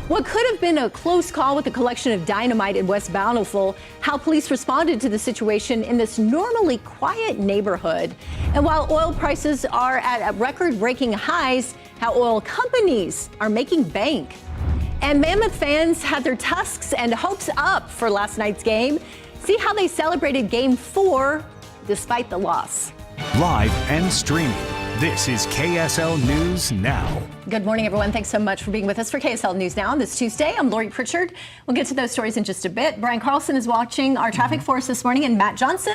What could have been a close call with a collection of dynamite in West Bountiful, how police responded to the situation in this normally quiet neighborhood. And while oil prices are at record-breaking highs, how oil companies are making bank. And Mammoth fans had their tusks and hopes up for last night's game. See how they celebrated Game 4 despite the loss. Live and streaming. This is KSL News Now. Good morning, everyone. Thanks so much for being with us for KSL News Now on this Tuesday. I'm Lori Pritchard. We'll get to those stories in just a bit. Brian Carlson is watching our traffic for us this morning, and Matt Johnson.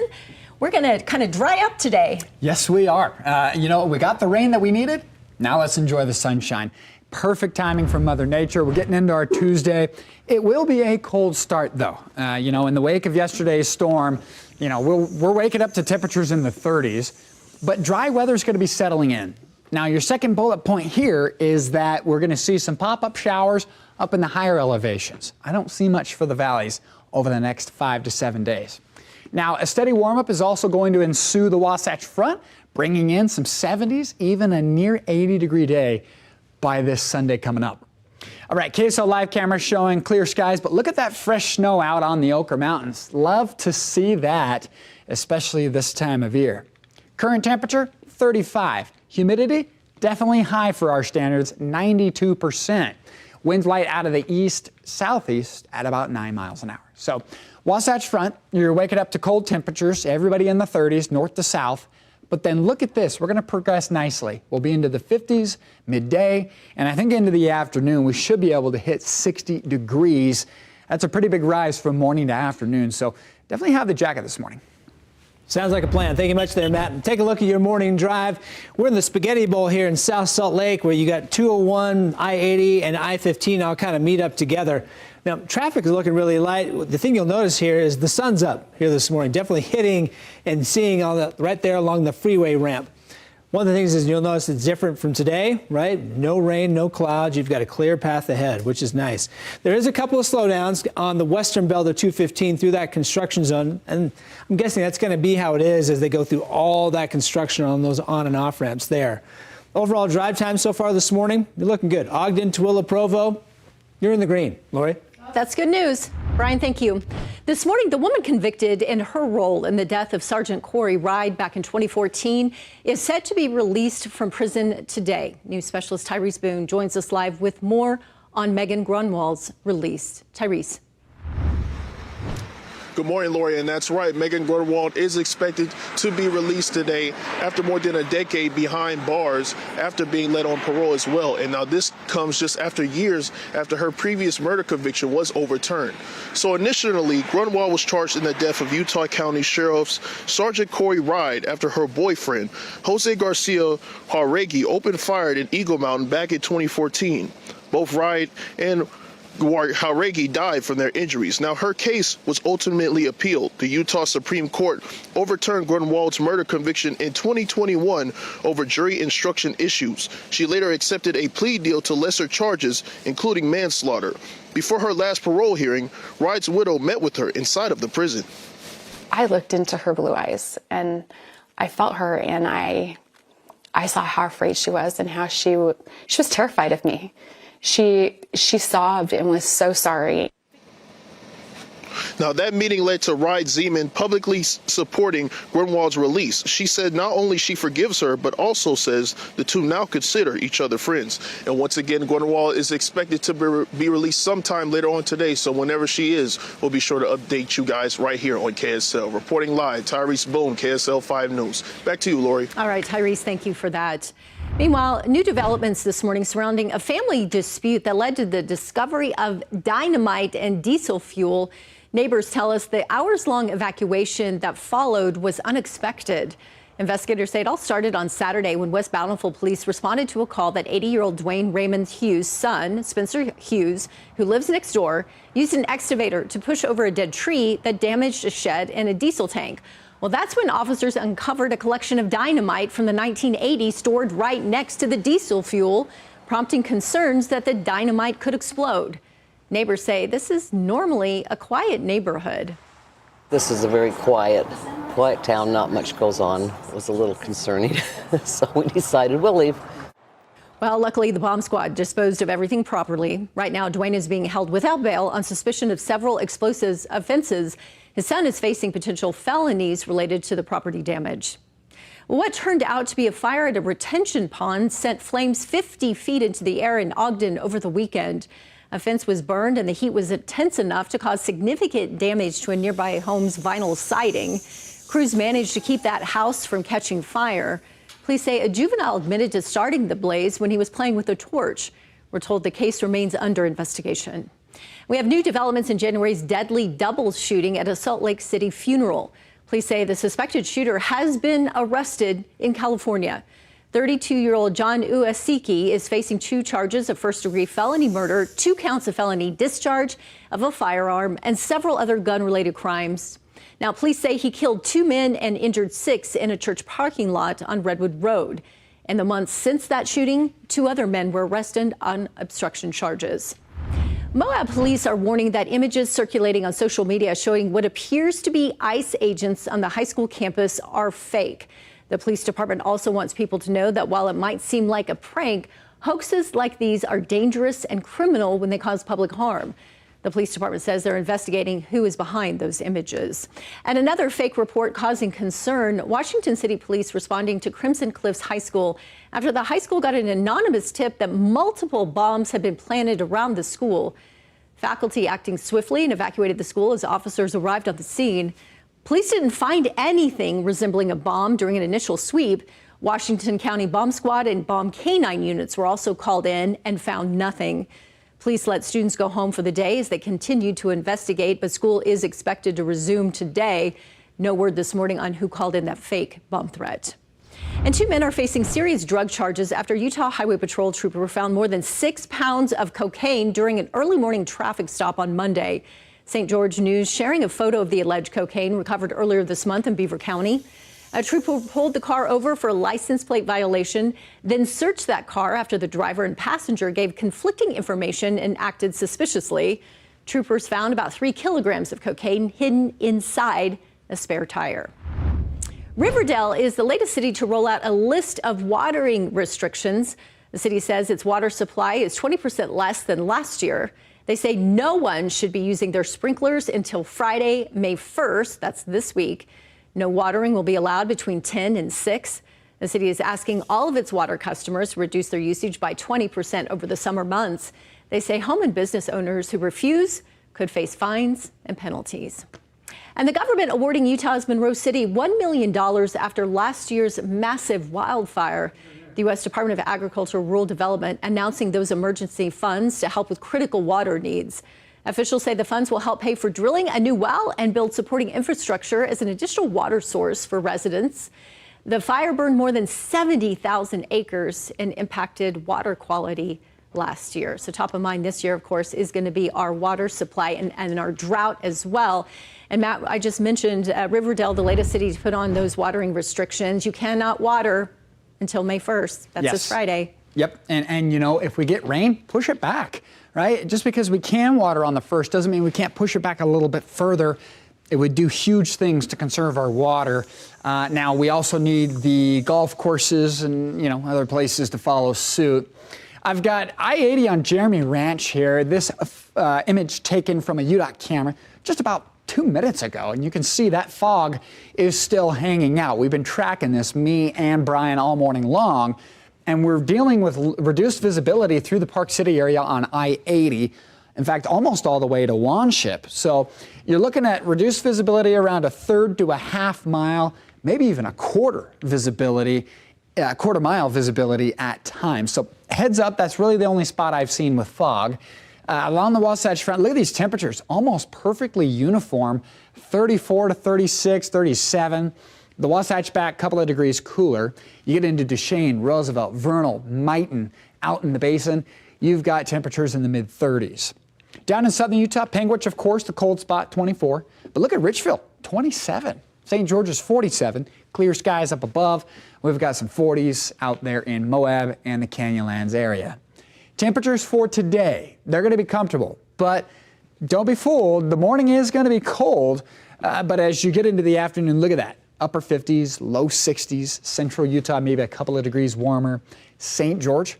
We're going to kind of dry up today. Yes, we are. We got the rain that we needed. Now let's enjoy the sunshine. Perfect timing from Mother Nature. We're getting into our Tuesday. It will be a cold start, though. In the wake of yesterday's storm, we're waking up to temperatures in the 30s. But dry weather is going to be settling in. Now, your second bullet point here is that we're going to see some pop-up showers up in the higher elevations. I don't see much for the valleys over the next 5 to 7 days. Now, a steady warm-up is also going to ensue the Wasatch Front, bringing in some 70s, even a near 80-degree day by this Sunday coming up. All right, KSL live camera showing clear skies, but look at that fresh snow out on the Ochre Mountains. Love to see that, especially this time of year. Current temperature, 35. Humidity, definitely high for our standards, 92%. Winds light out of the east, southeast at about 9 miles an hour. So, Wasatch Front, you're waking up to cold temperatures, everybody in the 30s, north to south. But then look at this, we're going to progress nicely. We'll be into the 50s midday, and I think into the afternoon we should be able to hit 60 degrees. That's a pretty big rise from morning to afternoon, so definitely have the jacket this morning. Sounds like a plan. Thank you much there, Matt. Take a look at your morning drive. We're in the Spaghetti Bowl here in South Salt Lake, where you got 201, I-80, and I-15 all kind of meet up together. Now, traffic is looking really light. The thing you'll notice here is the sun's up here this morning, definitely hitting and seeing all that right there along the freeway ramp. One of the things is you'll notice it's different from today, right? No rain, no clouds. You've got a clear path ahead, which is nice. There is a couple of slowdowns on the western belt of 215 through that construction zone, and I'm guessing that's going to be how it is as they go through all that construction on those on and off ramps there. Overall drive time so far this morning, you're looking good. Ogden, Tooele, Provo, you're in the green. Lori? That's good news. Brian, thank you. This morning, the woman convicted in her role in the death of Sergeant Corey Ride back in 2014 is set to be released from prison today. News specialist Tyrese Boone joins us live with more on Megan Grunwald's release. Tyrese. Good morning, Lori, and that's right. Megan Grunwald is expected to be released today after more than a decade behind bars after being let on parole as well. And now this comes just after years after her previous murder conviction was overturned. So initially, Grunwald was charged in the death of Utah County Sheriff's Sergeant Corey Ride after her boyfriend, Jose Garcia Jauregui, opened fire in Eagle Mountain back in 2014. Both Ride and Jauregui died from their injuries. Now, her case was ultimately appealed. The Utah Supreme Court overturned Grunwald's murder conviction in 2021 over jury instruction issues. She later accepted a plea deal to lesser charges, including manslaughter. Before her last parole hearing, Ride's widow met with her inside of the prison. I looked into her blue eyes, and I felt her, and I saw how afraid she was and how she was terrified of me. She sobbed and was so sorry. Now, that meeting led to Ride Zeman publicly supporting Grunwald's release. She said not only she forgives her, but also says the two now consider each other friends. And once again, Grunwald is expected to be released sometime later on today. So whenever she is, we'll be sure to update you guys right here on KSL. Reporting live, Tyrese Boone, KSL 5 News. Back to you, Lori. All right, Tyrese, thank you for that. Meanwhile, new developments this morning surrounding a family dispute that led to the discovery of dynamite and diesel fuel. Neighbors tell us the hours-long evacuation that followed was unexpected. Investigators say it all started on Saturday when West Bountiful police responded to a call that 80-year-old Dwayne Raymond Hughes' son, Spencer Hughes, who lives next door, used an excavator to push over a dead tree that damaged a shed and a diesel tank. Well, that's when officers uncovered a collection of dynamite from the 1980s stored right next to the diesel fuel, prompting concerns that the dynamite could explode. Neighbors say this is normally a quiet neighborhood. This is a very quiet town. Not much goes on. It was a little concerning, so we decided we'll leave. Well, luckily, the bomb squad disposed of everything properly. Right now, Dwayne is being held without bail on suspicion of several explosives offenses. His son is facing potential felonies related to the property damage. What turned out to be a fire at a retention pond sent flames 50 feet into the air in Ogden over the weekend. A fence was burned and the heat was intense enough to cause significant damage to a nearby home's vinyl siding. Crews managed to keep that house from catching fire. Police say a juvenile admitted to starting the blaze when he was playing with a torch. We're told the case remains under investigation. We have new developments in January's deadly double shooting at a Salt Lake City funeral. Police say the suspected shooter has been arrested in California. 32-year-old John Uasiki is facing 2 charges of first-degree felony murder, 2 counts of felony discharge of a firearm, and several other gun-related crimes. Now, police say he killed 2 men and injured 6 in a church parking lot on Redwood Road. In the months since that shooting, 2 other men were arrested on obstruction charges. Moab police are warning that images circulating on social media showing what appears to be ICE agents on the high school campus are fake. The police department also wants people to know that while it might seem like a prank, hoaxes like these are dangerous and criminal when they cause public harm. The police department says they're investigating who is behind those images. And another fake report causing concern, Washington City police responding to Crimson Cliffs High School after the high school got an anonymous tip that multiple bombs had been planted around the school. Faculty acting swiftly and evacuated the school as officers arrived on the scene. Police didn't find anything resembling a bomb during an initial sweep. Washington County Bomb Squad and bomb K-9 units were also called in and found nothing. Police let students go home for the day as they continued to investigate, but school is expected to resume today. No word this morning on who called in that fake bomb threat. And 2 men are facing serious drug charges after Utah Highway Patrol trooper found more than 6 pounds of cocaine during an early morning traffic stop on Monday. St. George News sharing a photo of the alleged cocaine recovered earlier this month in Beaver County. A trooper pulled the car over for a license plate violation, then searched that car after the driver and passenger gave conflicting information and acted suspiciously. Troopers found about 3 kilograms of cocaine hidden inside a spare tire. Riverdale is the latest city to roll out a list of watering restrictions. The city says its water supply is 20% less than last year. They say no one should be using their sprinklers until Friday, May 1st. That's this week. No watering will be allowed between 10 and 6. The city is asking all of its water customers to reduce their usage by 20% over the summer months. They say home and business owners who refuse could face fines and penalties. And the government awarding Utah's Monroe City $1 million after last year's massive wildfire. The U.S. Department of Agriculture and Rural Development announcing those emergency funds to help with critical water needs. Officials say the funds will help pay for drilling a new well and build supporting infrastructure as an additional water source for residents. The fire burned more than 70,000 acres and impacted water quality last year. So top of mind this year, of course, is going to be our water supply and our drought as well. And Matt, I just mentioned Riverdale, the latest city to put on those watering restrictions. You cannot water until May 1st. That's this Friday. Yep. And, you know, if we get rain, push it back, right? Just because we can water on the 1st doesn't mean we can't push it back a little bit further. It would do huge things to conserve our water. Now, we also need the golf courses and, you know, other places to follow suit. I've got I-80 on Jeremy Ranch here. This image taken from a UDOT camera just about 2 minutes ago, and you can see that fog is still hanging out. We've been tracking this, me and Brian, all morning long, and we're dealing with reduced visibility through the Park City area on I-80. In fact, almost all the way to Wanship. So you're looking at reduced visibility around 1/3 to 1/2 mile, maybe even a quarter mile visibility at times. So heads up, that's really the only spot I've seen with fog. Along the Wasatch Front, look at these temperatures, almost perfectly uniform, 34 to 36, 37. The Wasatch Back, couple of degrees cooler. You get into Duchesne, Roosevelt, Vernal, Mighton, out in the basin, you've got temperatures in the mid-30s. Down in southern Utah, Panguitch, of course, the cold spot, 24. But look at Richfield, 27. St. George's, 47. Clear skies up above. We've got some 40s out there in Moab and the Canyonlands area. Temperatures for today, they're going to be comfortable, but don't be fooled. The morning is going to be cold, but as you get into the afternoon, look at that. Upper 50s, low 60s, central Utah, maybe a couple of degrees warmer. St. George,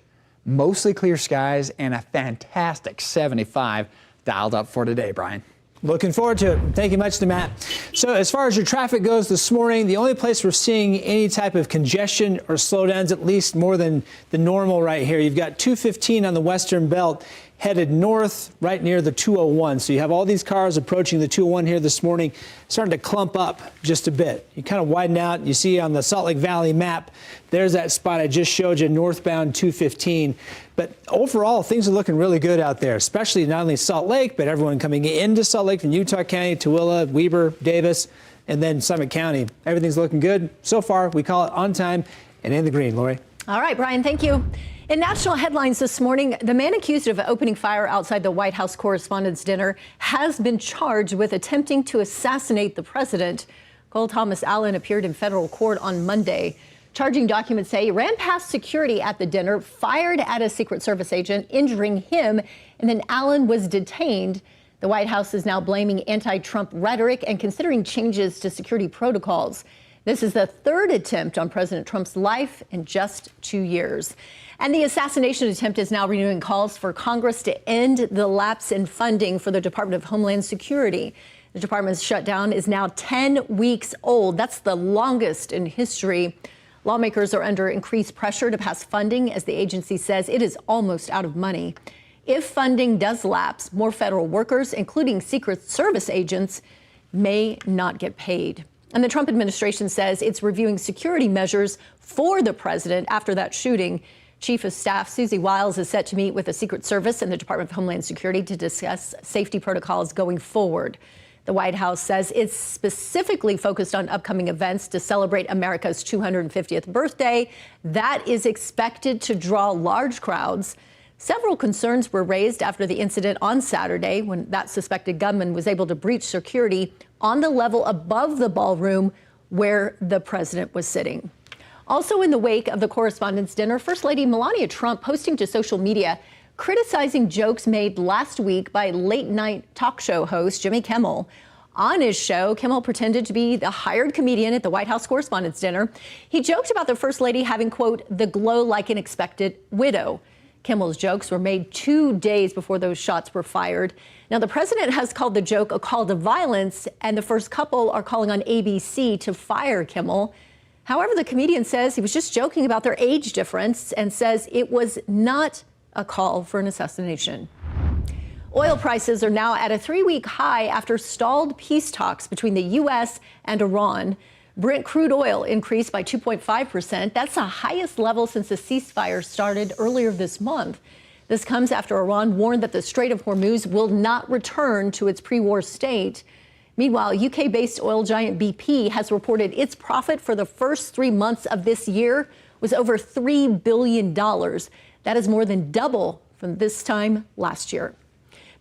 mostly clear skies, and a fantastic 75 dialed up for today, Brian. Looking forward to it. Thank you much to Matt. So as far as your traffic goes this morning, the only place we're seeing any type of congestion or slowdowns, at least more than the normal right here, you've got 215 on the western belt headed north right near the 201. So you have all these cars approaching the 201 here this morning, starting to clump up just a bit. You kind of widen out. You see on the Salt Lake Valley map, there's that spot I just showed you, northbound 215. But overall, things are looking really good out there, especially not only Salt Lake, but everyone coming into Salt Lake from Utah County, Tooele, Weber, Davis, and then Summit County. Everything's looking good. So far, we call it on time and in the green. Lori. All right, Brian, thank you. In national headlines this morning, the man accused of opening fire outside the White House Correspondents' Dinner has been charged with attempting to assassinate the president. Cole Thomas Allen appeared in federal court on Monday. Charging documents say he ran past security at the dinner, fired at a Secret Service agent, injuring him, and then Allen was detained. The White House is now blaming anti-Trump rhetoric and considering changes to security protocols. This is the third attempt on President Trump's life in just 2 years. And the assassination attempt is now renewing calls for Congress to end the lapse in funding for the Department of Homeland Security. The department's shutdown is now 10 weeks old. That's the longest in history. Lawmakers are under increased pressure to pass funding as the agency says it is almost out of money. If funding does lapse, more federal workers, including Secret Service agents, may not get paid. And the Trump administration says it's reviewing security measures for the president after that shooting. Chief of Staff Susie Wiles is set to meet with the Secret Service and the Department of Homeland Security to discuss safety protocols going forward. The White House says it's specifically focused on upcoming events to celebrate America's 250th birthday. That is expected to draw large crowds. Several concerns were raised after the incident on Saturday when that suspected gunman was able to breach security on the level above the ballroom where the president was sitting. Also in the wake of the Correspondents' Dinner, First Lady Melania Trump posting to social media criticizing jokes made last week by late-night talk show host Jimmy Kimmel. On his show, Kimmel pretended to be the hired comedian at the White House Correspondents' Dinner. He joked about the First Lady having, quote, the glow like an expected widow. Kimmel's jokes were made 2 days before those shots were fired. Now, the president has called the joke a call to violence, and the first couple are calling on ABC to fire Kimmel. However, the comedian says he was just joking about their age difference and says it was not a call for an assassination. Oil prices are now at a 3-week high after stalled peace talks between the U.S. and Iran. Brent crude oil increased by 2.5%. That's the highest level since the ceasefire started earlier this month. This comes after Iran warned that the Strait of Hormuz will not return to its pre-war state. Meanwhile, UK-based oil giant BP has reported its profit for the first 3 months of this year was over $3 billion. That is more than double from this time last year.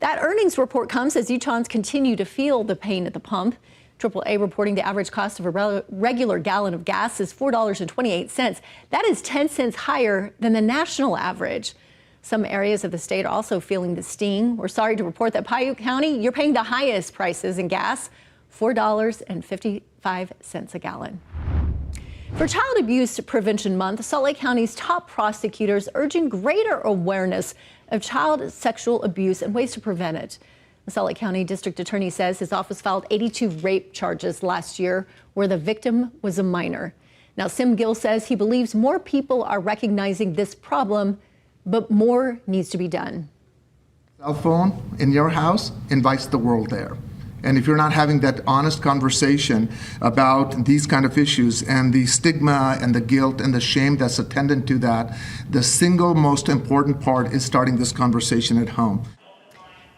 That earnings report comes as Utahns continue to feel the pain at the pump. AAA reporting the average cost of a regular gallon of gas is $4.28. That is 10 cents higher than the national average. Some areas of the state are also feeling the sting. We're sorry to report that Piute County, you're paying the highest prices in gas, $4.55 a gallon. For Child Abuse Prevention Month, Salt Lake County's top prosecutors urging greater awareness of child sexual abuse and ways to prevent it. The Salt Lake County District Attorney says his office filed 82 rape charges last year where the victim was a minor. Now, Sim Gill says he believes more people are recognizing this problem, but more needs to be done. Cell phone in your house invites the world there. And if you're not having that honest conversation about these kind of issues and the stigma and the guilt and the shame that's attendant to that, the single most important part is starting this conversation at home.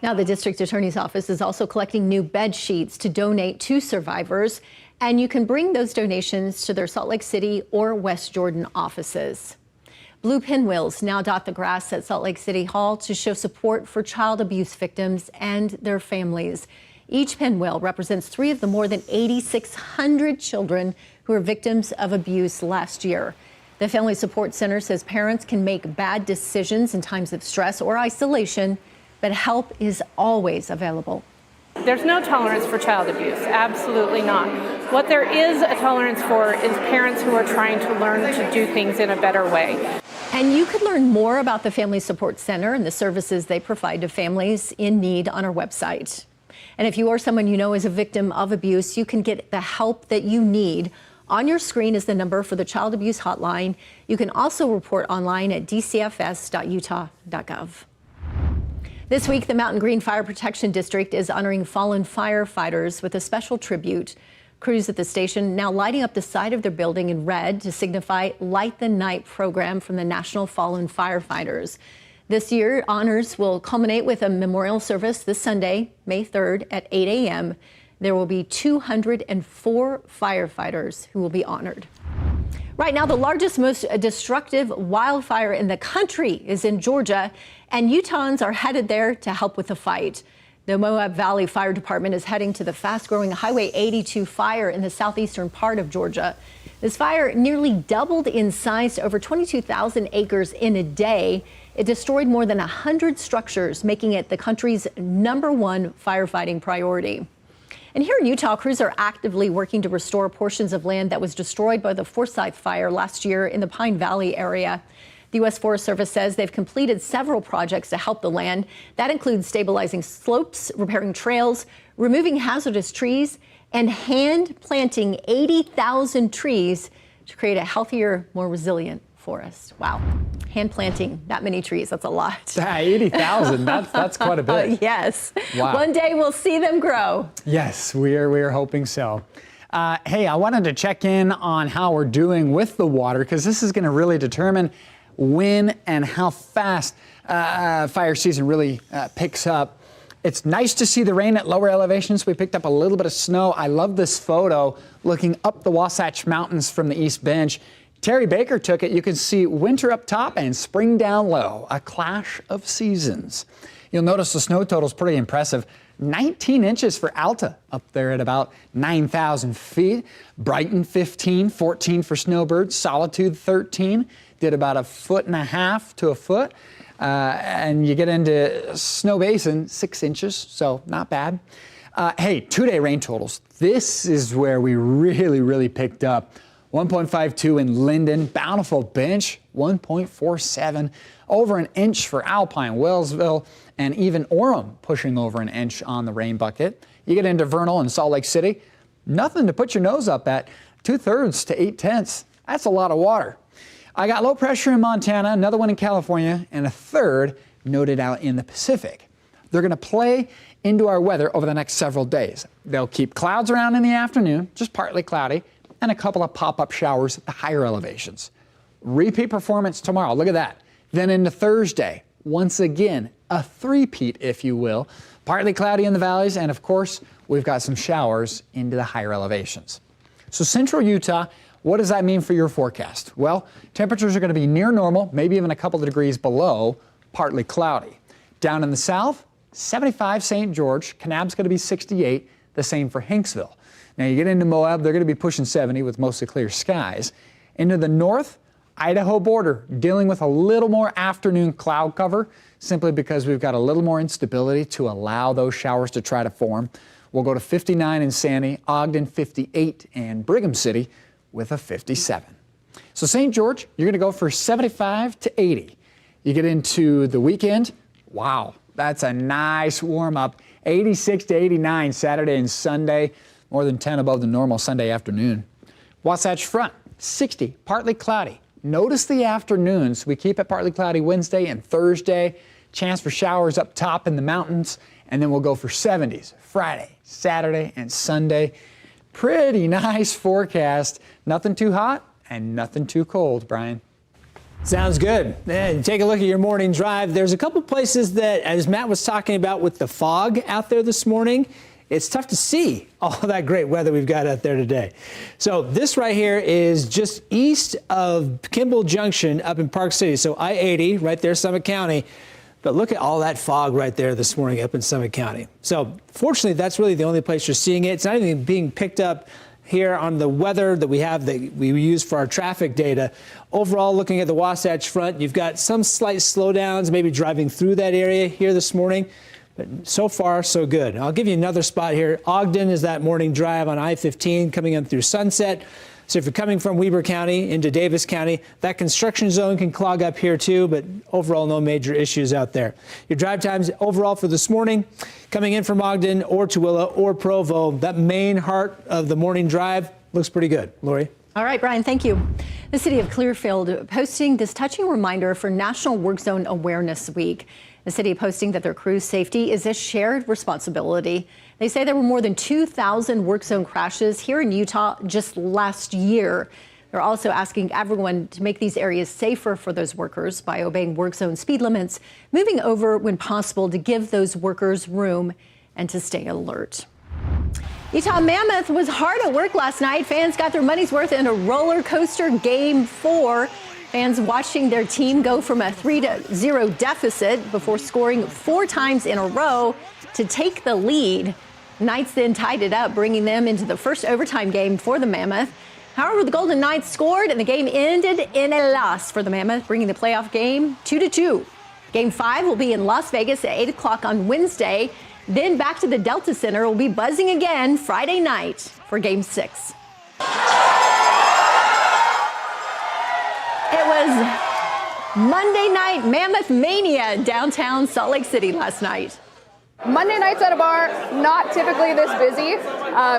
Now, the district attorney's office is also collecting new bed sheets to donate to survivors, and you can bring those donations to their Salt Lake City or West Jordan offices. Blue pinwheels now dot the grass at Salt Lake City Hall to show support for child abuse victims and their families. Each pinwheel represents 3 of the more than 8,600 children who were victims of abuse last year. The Family Support Center says parents can make bad decisions in times of stress or isolation, but help is always available. There's no tolerance for child abuse, absolutely not. What there is a tolerance for is parents who are trying to learn to do things in a better way. And you could learn more about the Family Support Center and the services they provide to families in need on our website. And if you or someone you know is a victim of abuse, you can get the help that you need. On your screen is the number for the Child Abuse Hotline. You can also report online at dcfs.utah.gov. This week, the Mountain Green Fire Protection District is honoring fallen firefighters with a special tribute. Crews at the station now lighting up the side of their building in red to signify Light the Night program from the National Fallen Firefighters. This year, honors will culminate with a memorial service this Sunday, May 3rd at 8 a.m. There will be 204 firefighters who will be honored. Right now, the largest, most destructive wildfire in the country is in Georgia, and Utahns are headed there to help with the fight. The Moab Valley Fire Department is heading to the fast-growing Highway 82 fire in the southeastern part of Georgia. This fire nearly doubled in size to over 22,000 acres in a day. It destroyed more than 100 structures, making it the country's #1 firefighting priority. And here in Utah, crews are actively working to restore portions of land that was destroyed by the Forsyth fire last year in the Pine Valley area. The U.S. Forest Service says they've completed several projects to help the land. That includes stabilizing slopes, repairing trails, removing hazardous trees, and hand planting 80,000 trees to create a healthier, more resilient forest. Wow. Hand planting that many trees, that's a lot. 80,000, that's quite a bit. Yes. Wow. One day we'll see them grow. Yes, we're hoping so. Hey, I wanted to check in on how we're doing with the water, because this is going to really determine when and how fast fire season really picks up. It's nice to see the rain at lower elevations. We picked up a little bit of snow. I love this photo looking up the Wasatch Mountains from the East Bench. Terry Baker took it. You can see winter up top and spring down low, a clash of seasons. You'll notice the snow total is pretty impressive. 19 inches for Alta up there at about 9,000 feet. Brighton 15, 14 for Snowbird. Solitude 13, did about 1.5 feet to a foot. And you get into Snow Basin, 6 inches, so not bad. Hey, 2-day rain totals. This is where we really picked up. 1.52 in Linden, Bountiful Bench, 1.47, over an inch for Alpine, Wellsville, and even Orem pushing over an inch on the rain bucket. You get into Vernal and Salt Lake City, nothing to put your nose up at, 2/3 to 8/10. That's a lot of water. I got low pressure in Montana, another one in California, and a third noted out in the Pacific. They're going to play into our weather over the next several days. They'll keep clouds around in the afternoon, just partly cloudy, and a couple of pop-up showers at the higher elevations. Repeat performance tomorrow, look at that. Then into Thursday, once again, a three-peat, if you will. Partly cloudy in the valleys, and of course, we've got some showers into the higher elevations. So central Utah, what does that mean for your forecast? Well, temperatures are going to be near normal, maybe even a couple of degrees below, partly cloudy. Down in the south, 75 St. George, Kanab's going to be 68, the same for Hanksville. Now you get into Moab, they're going to be pushing 70 with mostly clear skies. Into the north, Idaho border, dealing with a little more afternoon cloud cover, simply because we've got a little more instability to allow those showers to try to form. We'll go to 59 in Sandy, Ogden 58, and Brigham City with a 57. So St. George, you're going to go for 75 to 80. You get into the weekend, wow, that's a nice warm up. 86 to 89 Saturday and Sunday, more than 10 above the normal Sunday afternoon. Wasatch Front, 60, partly cloudy. Notice the afternoons. We keep it partly cloudy Wednesday and Thursday. Chance for showers up top in the mountains. And then we'll go for 70s Friday, Saturday, and Sunday. Pretty nice forecast. Nothing too hot and nothing too cold, Brian. Sounds good. And take a look at your morning drive. There's a couple places that, as Matt was talking about with the fog out there this morning, it's tough to see all that great weather we've got out there today. So this right here is just east of Kimball Junction up in Park City. So I-80 right there, Summit County. But look at all that fog right there this morning up in Summit County. So fortunately, that's really the only place you're seeing it. It's not even being picked up here on the weather that we have that we use for our traffic data. Overall, looking at the Wasatch Front, you've got some slight slowdowns, maybe driving through that area here this morning. But so far, so good. I'll give you another spot here. Ogden is that morning drive on I-15 coming in through Sunset. So if you're coming from Weber County into Davis County, that construction zone can clog up here too, but overall no major issues out there. Your drive times overall for this morning, coming in from Ogden or Tooele or Provo, that main heart of the morning drive looks pretty good. Lori? All right, Brian, thank you. The city of Clearfield posting this touching reminder for National Work Zone Awareness Week. The city posting that their crew's safety is a shared responsibility. They say there were more than 2,000 work zone crashes here in Utah just last year. They're also asking everyone to make these areas safer for those workers by obeying work zone speed limits, moving over when possible to give those workers room and to stay alert. Utah Mammoth was hard at work last night. Fans got their money's worth in a roller coaster Game 4. Fans watching their team go from a 3-0 deficit before scoring 4 times in a row to take the lead. Knights then tied it up, bringing them into the first overtime game for the Mammoth. However, the Golden Knights scored and the game ended in a loss for the Mammoth, bringing the playoff game 2-2. Game 5 will be in Las Vegas at 8 o'clock on Wednesday. Then back to the Delta Center will be buzzing again Friday night for Game 6. It was Monday night Mammoth Mania in downtown Salt Lake City last night. Monday nights at a bar, not typically this busy.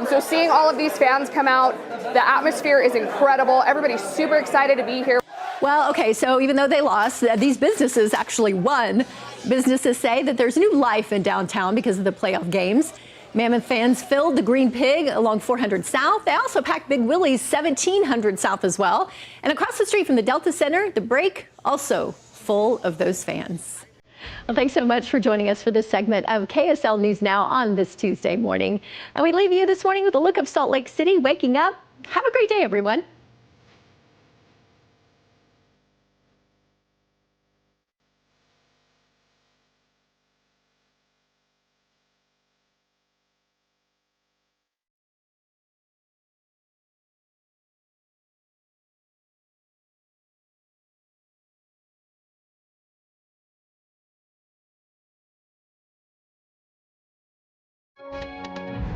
So seeing all of these fans come out, the atmosphere is incredible. Everybody's super excited to be here. Well, okay, so even though they lost, these businesses actually won. Businesses say that there's new life in downtown because of the playoff games. Mammoth fans filled the Green Pig along 400 South. They also packed Big Willie's 1700 South as well. And across the street from the Delta Center, the Break also full of those fans. Well, thanks so much for joining us for this segment of KSL News Now on this Tuesday morning. And we leave you this morning with a look of Salt Lake City waking up. Have a great day, everyone.